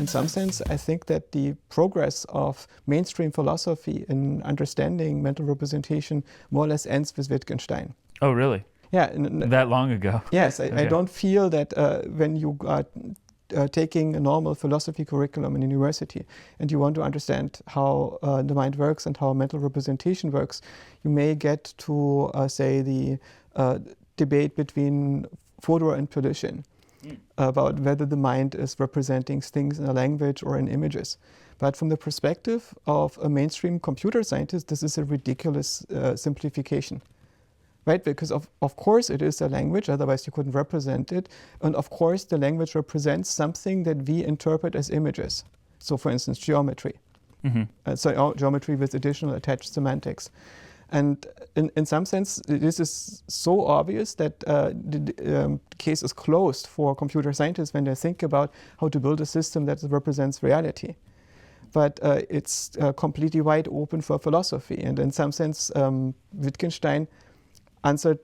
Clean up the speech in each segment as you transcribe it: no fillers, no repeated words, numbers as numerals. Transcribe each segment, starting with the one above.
in some sense, I think that the progress of mainstream philosophy in understanding mental representation more or less ends with Wittgenstein. Oh, really? Yeah. That long ago? Yes, I don't feel that when you are taking a normal philosophy curriculum in university and you want to understand how the mind works and how mental representation works, you may get to, say, the debate between Fodor and Perluchin about whether the mind is representing things in a language or in images. But from the perspective of a mainstream computer scientist, this is a ridiculous simplification. Right, because of course it is a language, otherwise you couldn't represent it. And of course the language represents something that we interpret as images. So for instance, geometry. Geometry with additional attached semantics. And in some sense, this is so obvious that the case is closed for computer scientists when they think about how to build a system that represents reality. But it's completely wide open for philosophy. And in some sense, Wittgenstein answered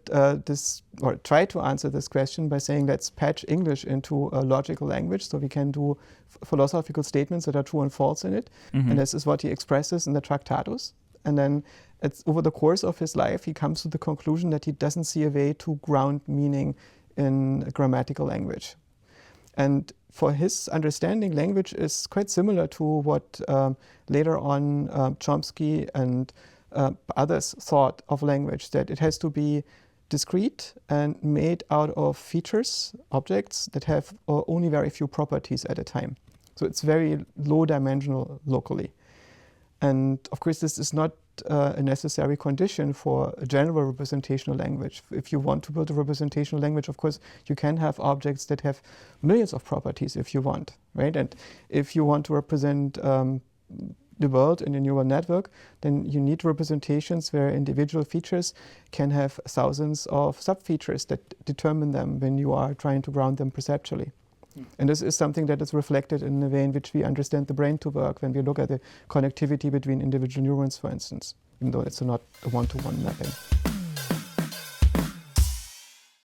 this, or tried to answer this question by saying, let's patch English into a logical language so we can do philosophical statements that are true and false in it. And this is what he expresses in the Tractatus. And then over the course of his life, he comes to the conclusion that he doesn't see a way to ground meaning in grammatical language. And for his understanding, language is quite similar to what later on Chomsky and others thought of language, that it has to be discrete and made out of features, objects that have only very few properties at a time. So it's very low dimensional locally. And of course, this is not a necessary condition for a general representational language. If you want to build a representational language, of course, you can have objects that have millions of properties if you want, right? And if you want to represent the world in a neural network, then you need representations where individual features can have thousands of sub-features that determine them when you are trying to ground them perceptually. And this is something that is reflected in the way in which we understand the brain to work when we look at the connectivity between individual neurons, for instance, even though it's not a one-to-one mapping.